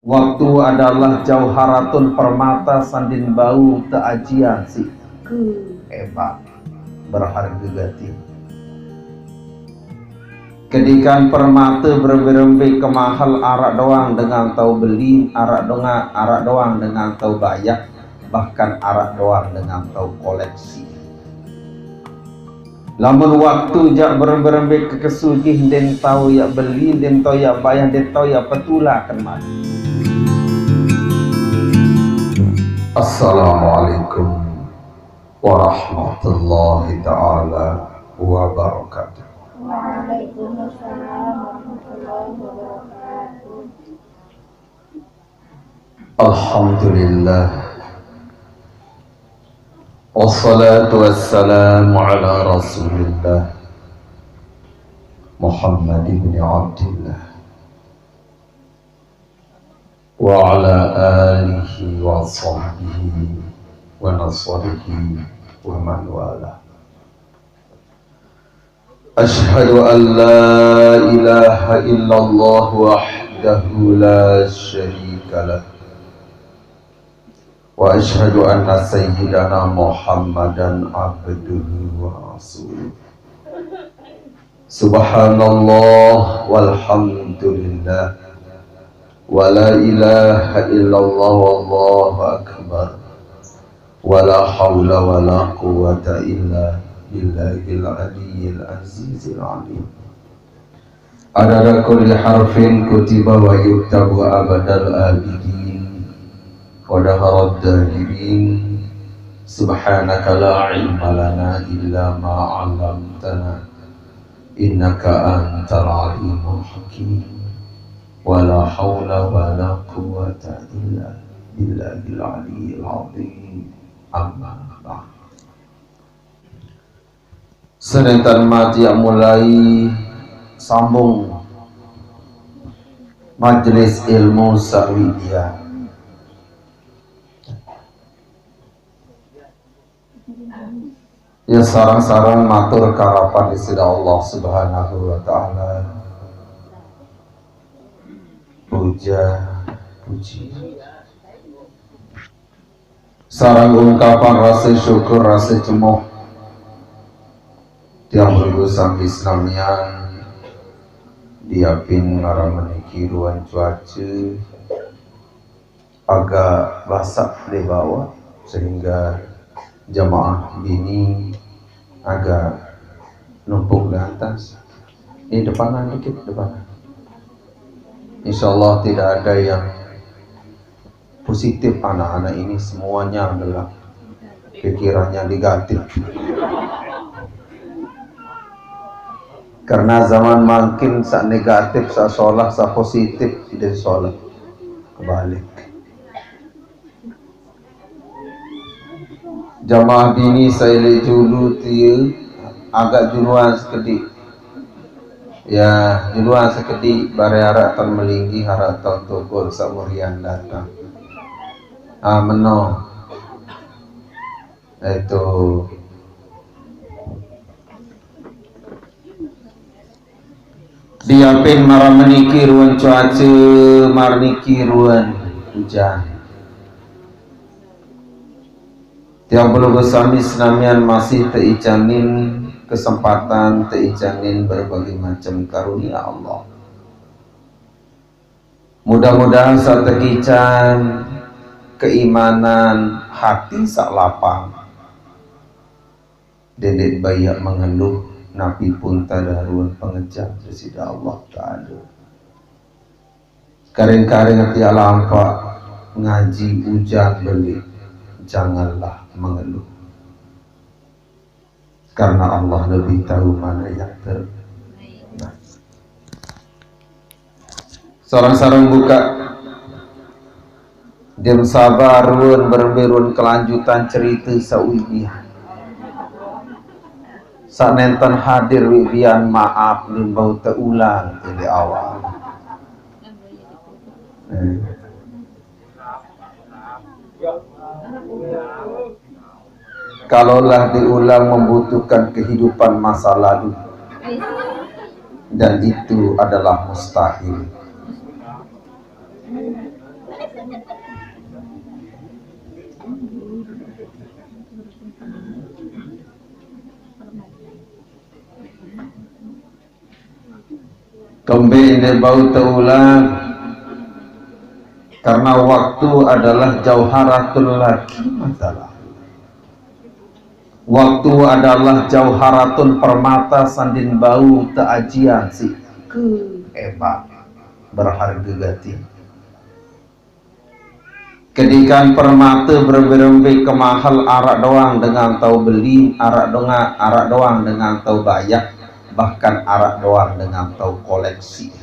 Waktu adalah jauharatun permata sandin bau teajian si hebat berharga gati. Kedikan permata berembe-rembe kemahal arak doang dengan tau beli, arak doang dengan tau bayar, bahkan arak doang dengan tau koleksi. Lamun waktu jak berembe-rembe kekesugih den tau ya beli, den tau ya bayar, den tau ya petula kan mati. Assalamualaikum warahmatullahi ta'ala wabarakatuh. Waalaikumsalam warahmatullahi wabarakatuh. Alhamdulillah, wassalatu wassalamu ala rasulillah Muhammad ibn Abdillah wa ala alihi wa sahbihi wa nasrihi wa man wala. Ashhadu an la ilaha illallah wahdahu la syarika lah wa ashhadu anna sayyidana Muhammadan abduhu wa rasuluh. Subhanallah walhamdulillah wa la ilaha illallah wallahu akbar wa la hawla wa la quwwata illa billahil aliyyil azizil alim. Adada kulli harfin kutiba wa yuktabu abadal abidin wa daharad dahirin. Subhanaka la ilma lana illa ma 'allamtana innaka antal alimul hakim. Wa la hawla wa la quwwata illa billahil aliyyil azim. Amma ba'd. Serentan mati yang mulai sambung majelis ilmu Sa'widiyah. Ya sarang-sarang matur karapan disida Allah subhanahu wa ta'ala, puja puji sarang ungkapan rasa syukur rasa cemoh tiang berurusan Islamian diapin ngara meniki ruang cuaca agak basah di bawah sehingga jamaah bini agak numpuk di atas. Ini depanan dikit, depanan. Insyaallah tidak ada yang positif. Anak-anak ini semuanya adalah pikirannya negatif. Karena zaman makin sak negatif, sak sholah, sak positif tidak sholah, kebalik. Jamaah bini saya julu tia agak juluan sekedik. Ya juluan sekedik bare harap tan melinggi harap tan togol samurian datang. Meno itu diapin marah meniki ruan cuaca marniki ruan hujan. Tiang perlu bersami senamian masih teicanin kesempatan, teicanin berbagai macam karunia Allah. Mudah-mudahan saat tekican keimanan hati sak lapang, dedek bayak mengeluh nabi pun tadarun pengejar bersida Allah Ta'ala. Karing-karing hati alampak ngaji hujan beli, janganlah mengeluh, karena Allah lebih tahu mana yang terbaik. Sarang-sarang buka jam sabar ruan berberun kelanjutan cerita Sa'widiyah. Sak nenten hadir wibian maaf limbau teulang dari awal. Kalaulah diulang membutuhkan kehidupan masa lalu, dan itu adalah mustahil. Kembali bau teulang karena waktu adalah jauharatul laki masalah. Waktu adalah jauharatun permata sandin bau teajian si hebat berharga gati. Kedikan permata berberembe kemahal arak doang dengan tau beli, arak doang dengan tau bayar, bahkan arak doang dengan tau koleksi.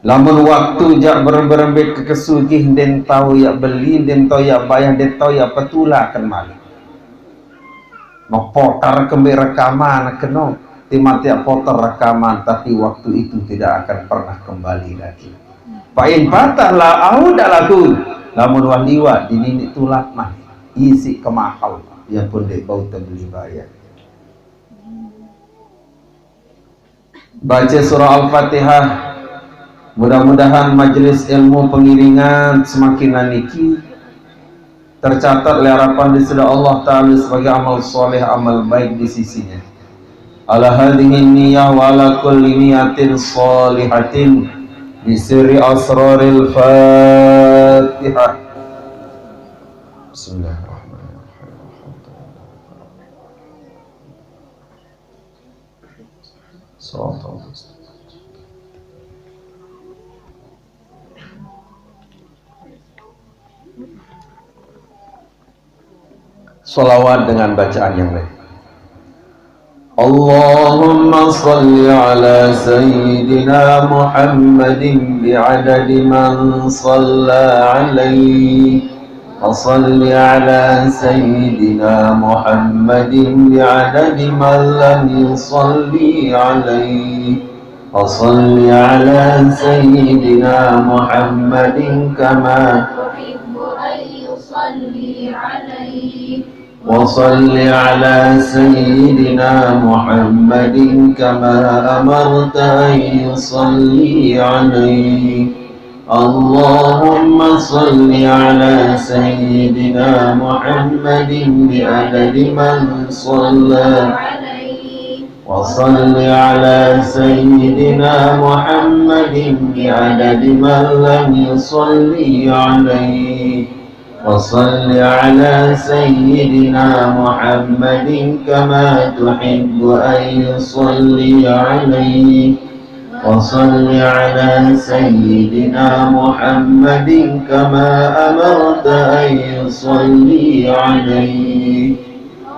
Lamun waktu jak berembe kekesugih den tau ya beli, den tau ya bayar, den tau ya petula kan mali. Potar kembe rekaman keno timatiak potar rekaman, tapi waktu itu tidak akan pernah kembali lagi. Pain patahlah auda lagu lamun waliwa dininik tulak mah isi kemahal yang pun dek bau beli bayar. Baca surah Al-Fatihah, mudah-mudahan majelis ilmu pengiringan semakin naniki, tercatat oleh harapan di sisi Allah Ta'ala sebagai amal soleh, amal baik di sisinya. Ala hadhihi niyyah wa ala kulli niyatin sholihatin bisirri asraril Fatihah. Bismillahirrahmanirrahim. Shalatul Salawat dengan bacaan yang lain. Allahumma salli ala Sayyidina Muhammadin bi'adadi man salla alaihi wa salli ala Sayyidina Muhammadin bi'adadi man lam yusalli alaihi wa salli ala Sayyidina Muhammadin kama tuhibbu an yusalli alaihi وصل على سيدنا محمد كما أمرت أن يصلي عليه اللهم صل على سيدنا محمد بعدد من صلى عليه وصل على سيدنا محمد بعدد من لم يصلي عليه وصل على سيدنا محمد كما تحب أن يصلي عليه وصل على سيدنا محمد كما أمرت أن يصلي عليه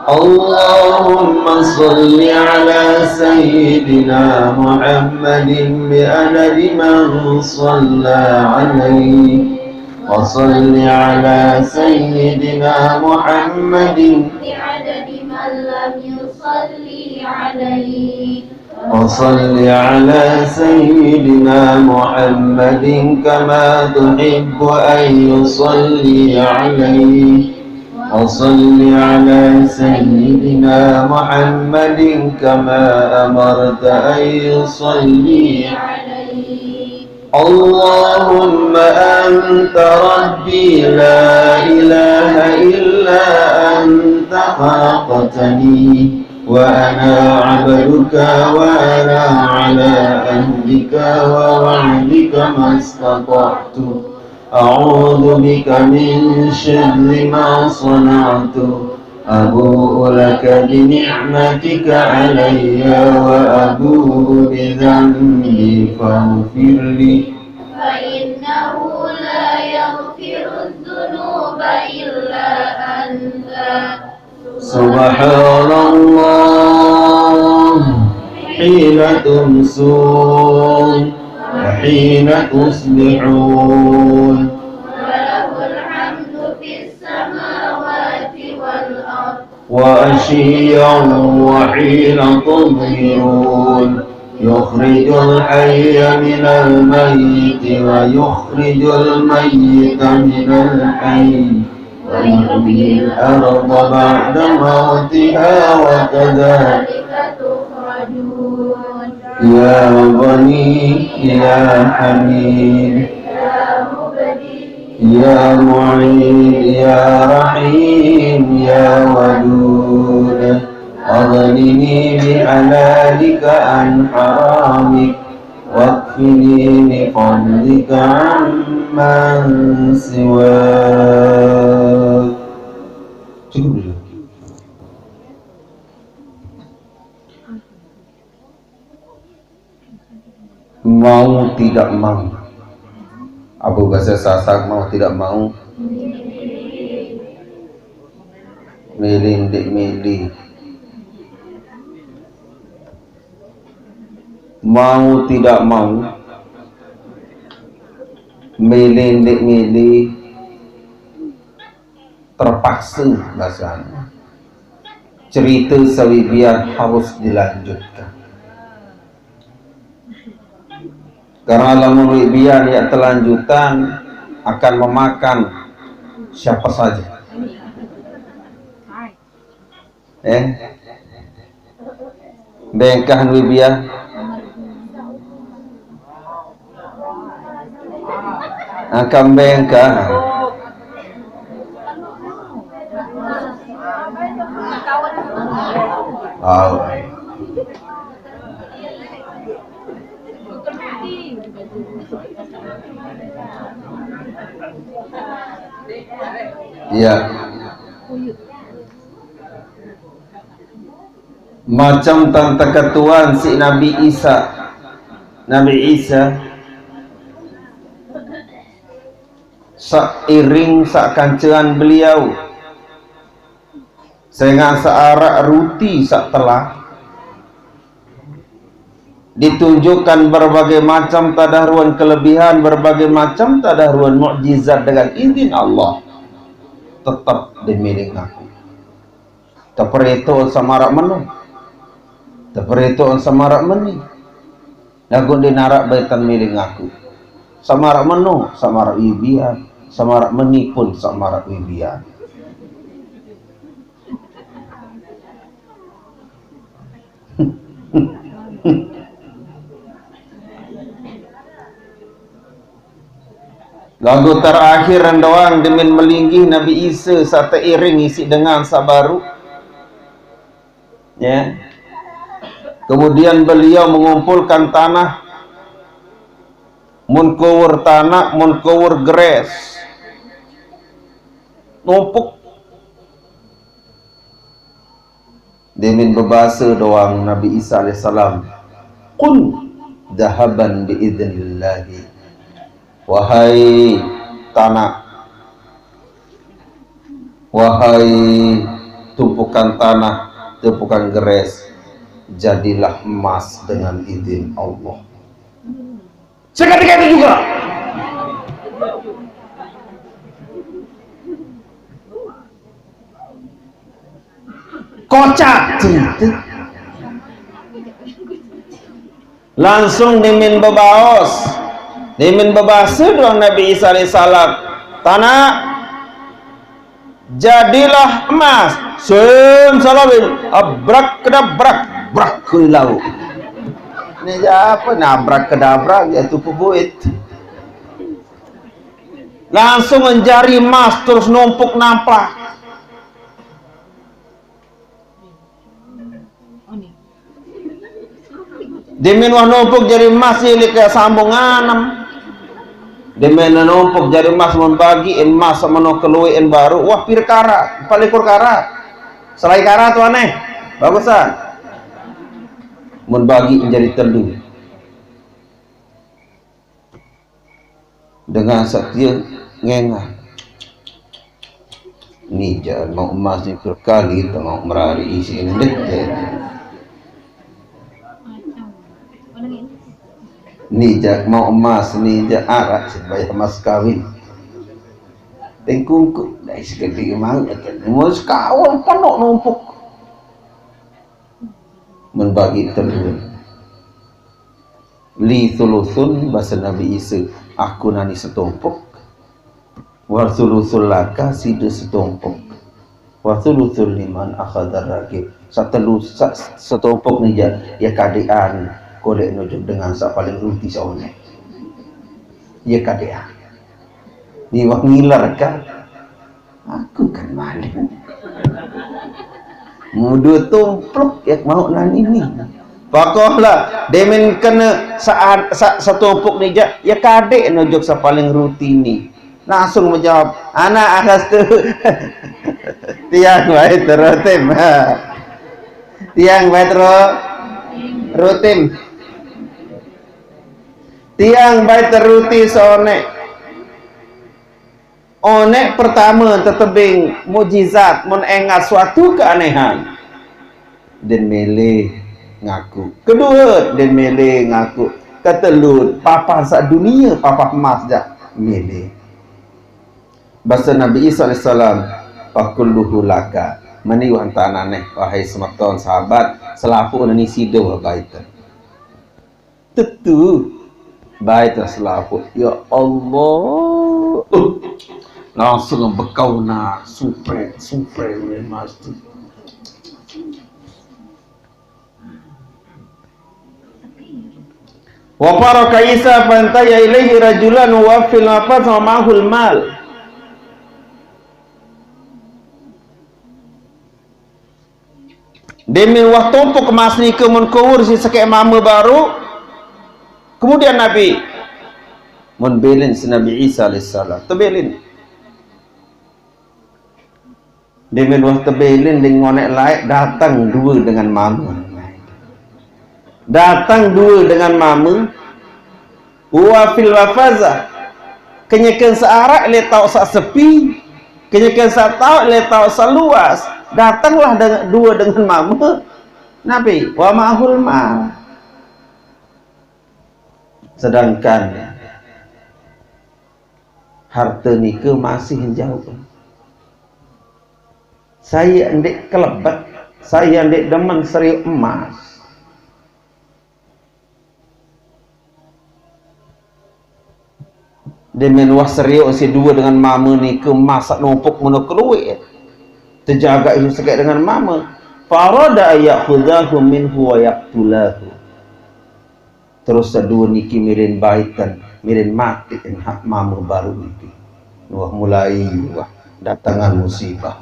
اللهم صل على سيدنا محمد بعدد من صلى عليه وصل على سيدنا محمد بعدد من لم يصلي عليه وصل على سيدنا محمد كما تحب أن يصلي عليه وصل على سيدنا محمد كما أمرت أن يصلي عليه اللهم أنت ربي لا إله إلا أنت خلقتني وأنا عبدك وأنا على أهلك ووعدك ما استطعت أعوذ بك من شر ما صنعت أبوء لك بنعمتك علي وأبوء بذنبي فاغفر لي فإنه لا يغفر الذنوب إلا أنت سبحان الله حين تمسون وحين تصبحون وعشيا وحين تظهرون يخرج الحي من الميت ويخرج الميت من الحي ويحيي الأرض بعد موتها وكذلك تخرجون يا غني يا حميد Ya Mu'in Ya Rahim Ya Wadud Aghnini bihalalika an haramik wakfini biqadlika amman siwak. Cukup dulu. Mau tidak mau, Abu bahasa Sasak mau tidak mau, milih milih, mau tidak mau, milih terpaksa bahasanya. Cerita Sawibiah harus dilanjutkan. Karena lamun Wibiah yang terlanjutan akan memakan siapa saja. Bengkahan Wibiah akan bengkah. Ya. Macam tante ketuan si Nabi Isa. Seiring sakancean beliau sehingga searak ruti sak telah ditunjukkan berbagai macam tadahruan kelebihan, berbagai macam tadahruan mukjizat dengan izin Allah, tetap dimilik aku. Teperito samarak menu, teperito samarak meni, nagun dinarak baitan milik aku. Samarak menu, samarak wibian, samarak meni pun samarak wibian. Lagu terakhir doang demin melinggih Nabi Isa saat iring isi dengan sabaru. Ya. Kemudian beliau mengumpulkan tanah, mun kawur tanah, mun kawur gres, numpuk. Demin berbahasa doang Nabi Isa alaihissalam, kun dahaban biidnillahi. Wahai tanah, wahai tumpukan tanah, tumpukan gres, jadilah emas dengan izin Allah. Seketika itu juga kocak cerita, langsung dimin bebaos, dimin bebahasa doang Nabi Isa alaihissalam, tanah jadilah emas, salawin, abrak kedabrak, brak kulau. Ini apa nabrak kedabrak yaitu pebuit. Langsung menjari emas terus numpuk nampak. Dimin wah numpuk jadi emas ini kayak sambungan. Demen numpuk jadi emas membagi emas sama no keluin baru wah pirkara palikur kara selai kara tuh aneh bagusan membagi menjadi telu dengan setia ngengah ni jangan mau emas ni berkali tengok merari isi ini ni jak mau emas ni jak arak supaya emas kawin tengkungku dari sekali mau emas kawin penuh numpuk membagi telur li thuluthun bahasa Nabi Isa aku nani setumpuk wa thuluthul laka sida setumpuk wa thuluthul liman akhadar rakib setumpuk ni ya kadean kolek nujuk dengan sak paling ruti saune. Ya kadea. Ni wah ngiler kan? Aku kan maling. Muda tumpluk ya mau nani ni. Pakohlah demen kena satu opuk ni ya kadek nojok sa paling rutin ni. Langsung menjawab, anak akas tu. Tiang baik terutim. Tiang baik rutin. Tiang baik teruti sonek. Onek pertama tetebing mujizat menengat suatu keanehan. Dan mele ngaku. Kedua dan mele ngaku. Ketelut papa sak dunia papa emas dah mele. Bahasa Nabi Isa AS Fakulluhu laka. Mani wantananeh wahai semeton sahabat selapu nani sido baita. Tentu baita selapu. Ya Allah. Langsung bekau na supre mas tu. Wa faraka Isa fantaya ilaihi rajulan wa fil nafas wa ma'hul mal. Demi waktu tumpuk emas ni ke mun kuur si sakit mama baru. Kemudian Nabi mun belin si Nabi Isa alaihissalam. Tebelin. Demi waktu belin dengan ngonek laik datang dua dengan mama. Datang dua dengan mama. Wa fil wafaza. Kenyakan searak le tau sak sepi. Kenyakan sak tau le tau sak luas. Datanglah dua dengan mama Nabi wa ma'hul mal. Sedangkan harta nikah masih jauh. Saya ndek kelebat, saya ndek demen seriuk emas. Demen wah seriuk si dua dengan mama nikah masak numpuk menu keluik. Terjaga itu sekali dengan mama. Farada ayakhudhahu minhu wa yaqtulahu. Terus dua niki mirin baitan, mirin mati en hak mama baru niki. Wah mulai wah datangan musibah.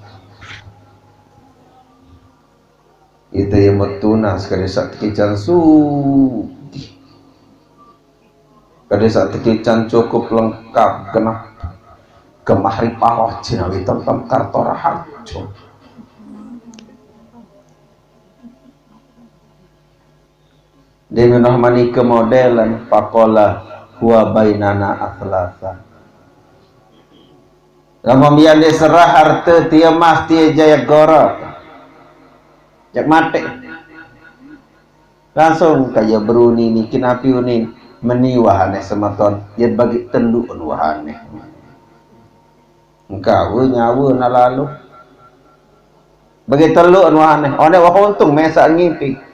Itu yang metunas kada sak tekican sudi. Kada sak tekican cukup lengkap kena kemahri paroh cinawi tentang kartora harjo. Dia menahmani kemodelan pakola huwa bainana akhlasa. Kemudian dia serah harta tia mas tia jaya gora. Jak mati. Langsung kaya beruni ni kinapi unin meniwahane sematon dia bagi tenduk wahane. Engkau nyawa na lalu. Bagi teluk wahane. One wah untung mesak ngipi.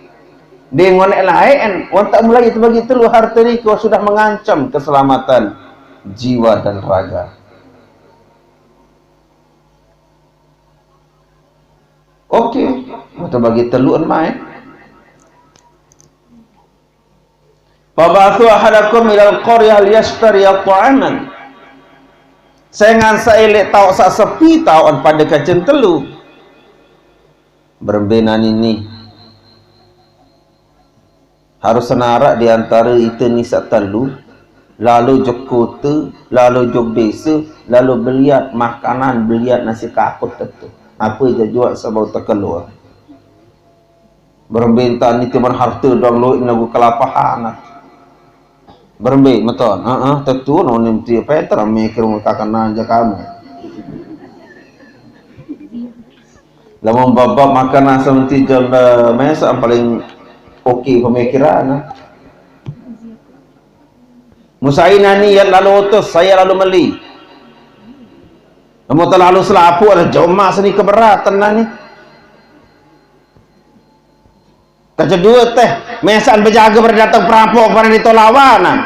Dia ngonek lain, orang tak mulai itu bagi teluk harta ni kau sudah mengancam keselamatan jiwa dan raga. Okey, kita bagi teluk main. Fabathu ahadakum ilal qaryah liyashtari ta'aman. Sengan saelek tau sak sepi tauan pada kacen telu. Berbenan ini harus senarak di antara itu ni sak telu, lalu jog kota, lalu jog desa, lalu beliat makanan, beliat nasi kaput tetu. Apa je jual sebab terkeluar. Berbintan ni timan harta dong lu inagu kelapahan. Berbe betul. Tentu nonim ti Petra mikir mutakanan aja kamu. Lamun babak makanan seperti jam mesa paling okey pemikiran. Musaina ni yang lalu utus saya lalu meli. Namun terlalu selapu ada jomah seni keberatan lah ni. Kedua teh mesan berjaga berdatang perampok pada ditolawanan.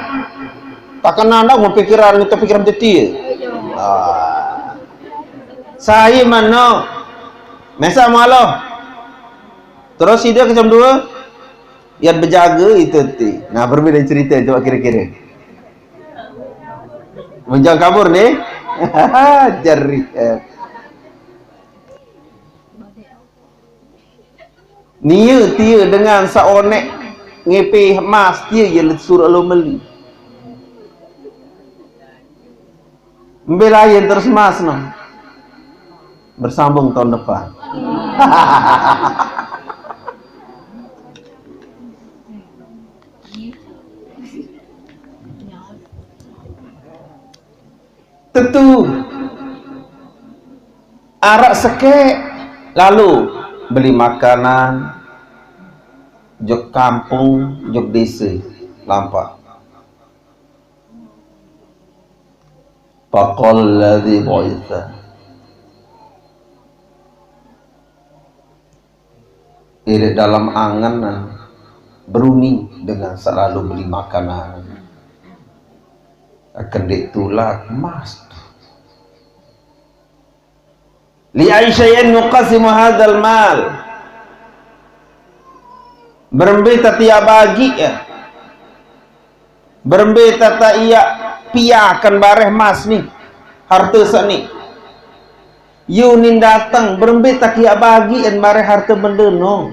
Tak kena dah mau pikiran itu pikiran detil. Saya mana mesan malah. Terus dia ke jam 2 yang berjaga itu ti. Nah berbeda cerita coba kira-kira. Menjauh kabur ni. Jerih. Nia tia dengan saonek ngepe emas dia yang suruh lo beli. Mbelayan terus mas no. Bersambung tahun depan. Tentu arak sekek lalu beli makanan jok kampung jok desa lampak faqal ladzi bu'itha ini dalam angan berunding dengan selalu beli makanan akan ditolak mas li aisyain nuqasimu hadzal mal berembe tatia bagi ya berembe tata iya piakan bareh mas nih harta sani yunin datang berembe takia bagi en bareh harta benda no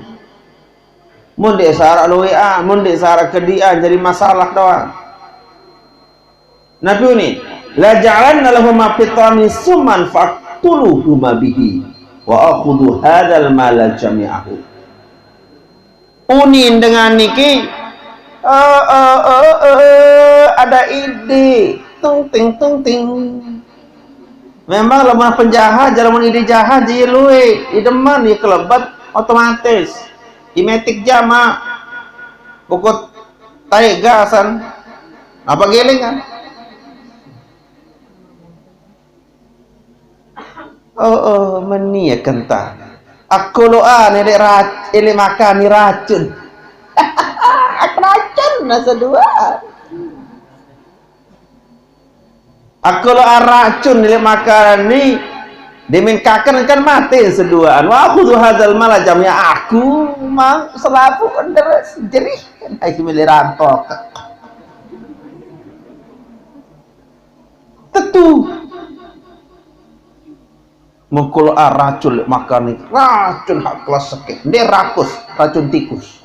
mun dek sarak loe mun dek sarak kedia jadi masalah doang nabi ni la ja'alna lahum fitami suman faqtuluhu ma bihi wa akhudhu hadzal mala jami'ahu. Unin dengan niki ada ide tung ting memang lemah penjahat jalan ide jahat jadi luwe ideman ya kelebat otomatis imetik jama pokok taigasan apa geleng kan meni ya kentang aku doa ini makan ni racun. Aku racun nasa dua. Aku doa racun ini makan ni dimin kakan kan mati seduaan. Wah aku tuh hadzal mala jamnya aku mang selapu deres jerih. Aku milih rampok. Tentu mengkul racun makan ni racun hak kelas sekeh dia rakus racun tikus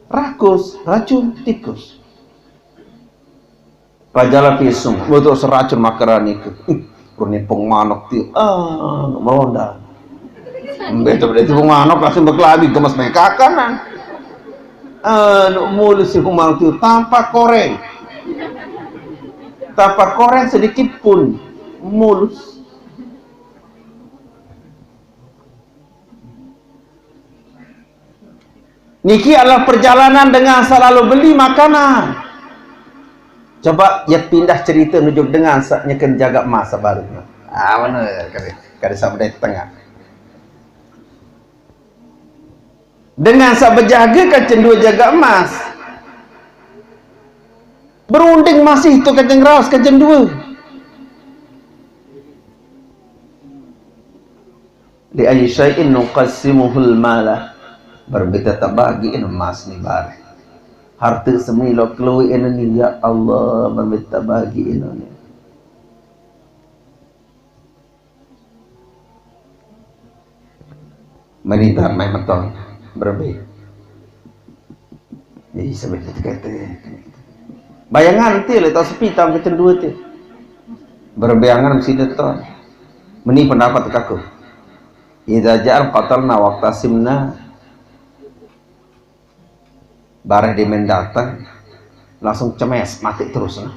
racun tikus raja pisung betul seracun makanan itu kurni pengmanok ti melonda betul pengmanok langsung berkelabi gemas mereka kanan mulus si pengmanok itu tanpa koreng sedikit pun mulus niki adalah perjalanan dengan selalu beli makanan. Coba ya pindah cerita nujuk dengan saknya kan jaga emas barunya mana kada sampai tengah dengan sak berjaga kan cendu jaga emas berunding masih tu kacang raus kacang dua li ayyi syai'in nuqassimuhul mala berbeda tabagi emas ni bare harta semilo keluar ini ya Allah berbeda bagi ini menita main metong berbeda jadi sebenarnya kata bayangan tu le tau sepi tau kecen dua tu berbayangan mesti deton meni pendapat kaku idza ja'al qatalna waqtasimna bareh dia mendatang langsung cemes mati terus nah.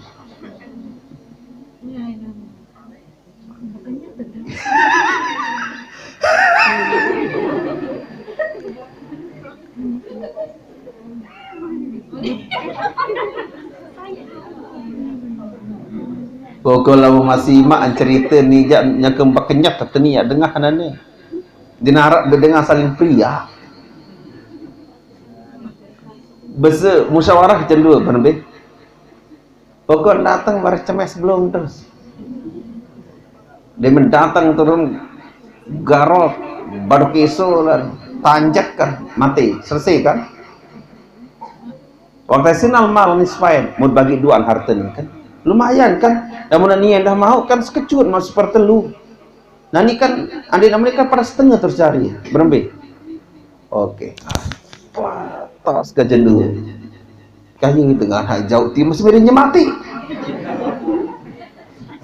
Pokoknya masih mak cerita ni yang kembak kenyap kata ni ya dengar hanane dinarak berdengar saling pria besa musyawarah macam dua penebih pokok datang baru cemes belum terus dia mendatang turun garot baru keso lah tanjak kan mati selesai kan waktu sinal mal nisfain mau bagi duaan harta ni kan Lumayan kan, dah mana ni yang dah mau kan sekejut mas sepertelu. Nah ni kan adik mereka pada setengah tercari berembik. Okey. Patas ke jendu. Kayu tengah hajau ti mesti milihnya mati.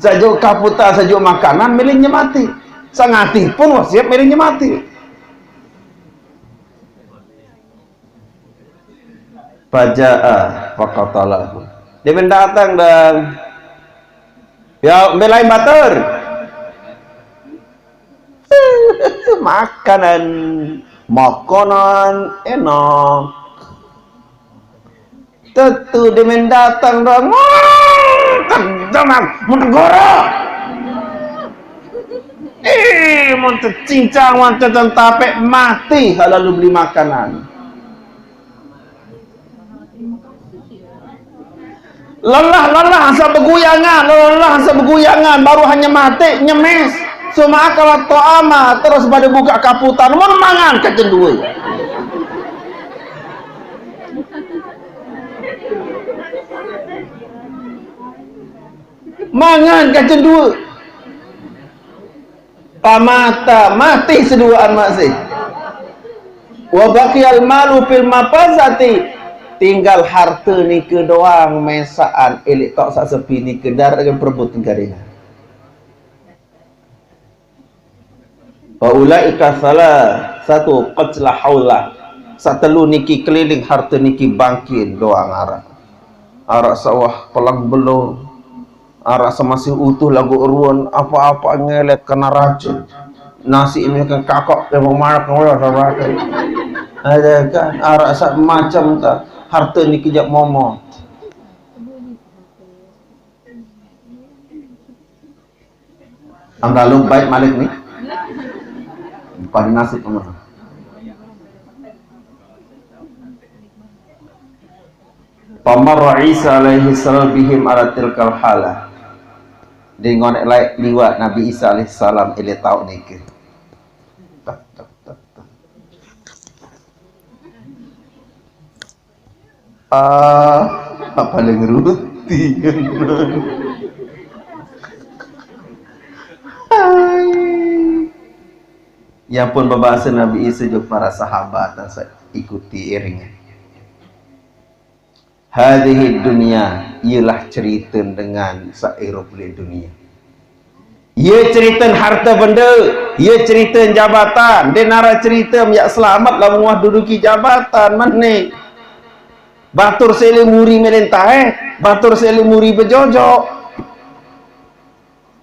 Sajuk kaputa sajuk makanan milihnya mati. Sangati pun wasiat milihnya mati. Faja'a faqatalahu. Dia mendatang dan ya belai bater. Makanan enak. Tentu dia mendatang dan jangan menegora. Mau cincang, mau tapek mati lalu beli makanan. Lelah asa beguyangan, baru hanya mati nyemes. Cuma kalau to'ama terus pada buka kaputan, mau mangan kecendua. Mangan kecendua. Pamata mati seduaan masih. Wa baqiyal malu fil mafazati. Tinggal harta ni ke doang mesaan elik tak sak sepi ni ke dar dengan perebut negara. Wa ulaika salah satu qatla haula. Satelu niki keliling harta niki bangkin doang arak. Arak sawah pelang belum. Arak semasih utuh lagu ruan apa-apa ngelek kena racun. Nasi ini kan kakak yang marah kau sama ada kan arak sak macam tak. Harta ni kejap momo. Amralum baik Malik ni. Pada nasib umur. Pamarra Isa alaihi salam bihim ala tilkal halah. Dengan liwat Nabi Isa alaihi salam ele tau ni ke. Apa paling ruti yang pun berbahasa Nabi Isa juga para sahabat dan saya ikuti iringnya. Hadhihi dunia ialah cerita dengan sairupli dunia. Ia cerita harta benda, ia cerita jabatan, dia nara cerita yak selamat lah muah duduki jabatan mana. Batur seli muri melentah batur seli muri berjojok.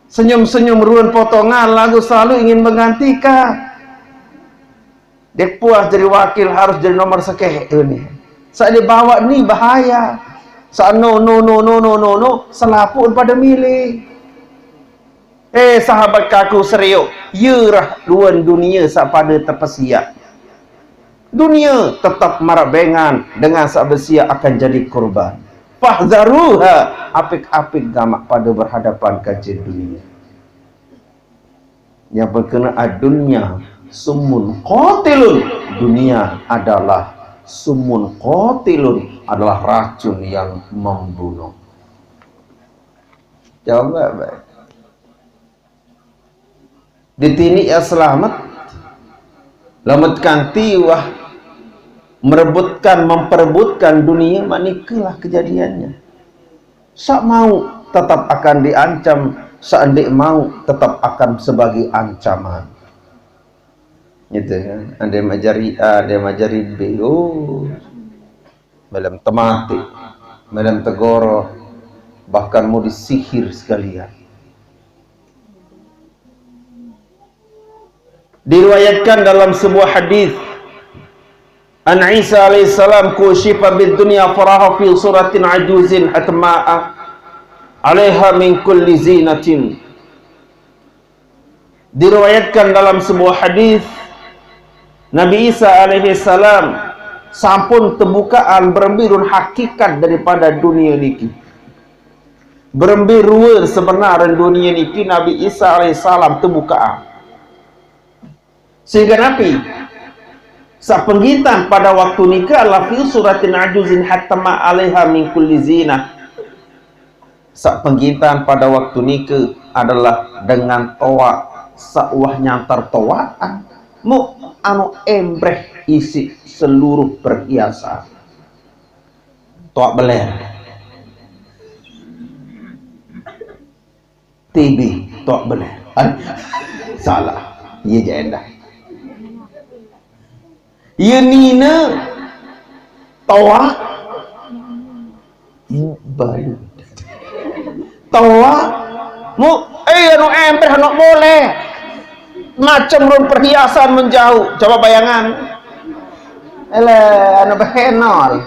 Senyum-senyum ruan potongan lagu selalu ingin menggantikan. Dia puas jadi wakil harus jadi nomor sekeh ini. Saat dia bawa ni bahaya. Saat no selapun pada milih. Sahabat kaku seriuk, yerah luan dunia saat pada terpesiak. Dunia tetap marabengan dengan sak bersia akan jadi korban. Fahzaruha apik-apik gamak pada berhadapan kajian dunia. Yang berkena dunia sumun qatilun. Dunia adalah sumun qatilun, adalah racun yang membunuh. Jawab baik. Ditini ya selamat. Lamatkan tiwah memperebutkan dunia, manikalah kejadiannya. Sak mau tetap akan diancam, sak ndik mau tetap akan sebagai ancaman. Gitu kan? Ada majari A, ada majari B. Malam temati, malam tegoro, bahkan mau disihir sekalian. Diriwayatkan dalam sebuah hadis An Isa alaihissalam kushifa bid dunya faraha fi suratin ajuzin hatma'a alaiha min kulli zinatin. Diriwayatkan dalam sebuah hadis Nabi Isa alaihissalam sampun terbukaan berembirun hakikat daripada dunia niki. Berembirun sebenar dunia niki Nabi Isa alaihissalam terbukaan. Sehingga Nabi sa penggitan pada waktu nikah adalah fi suratin ajuzin hatta ma alaiha min kulli zina. sak penggintaan pada waktu nikah adalah dengan toa sawah nyantar toaan mu anu embreh isi seluruh perhiasan toa beler TB toa beler salah iya jenda iya nina toa balu toa mu anu ember anu boleh macam ron perhiasan menjauh coba bayangan ele anu behenol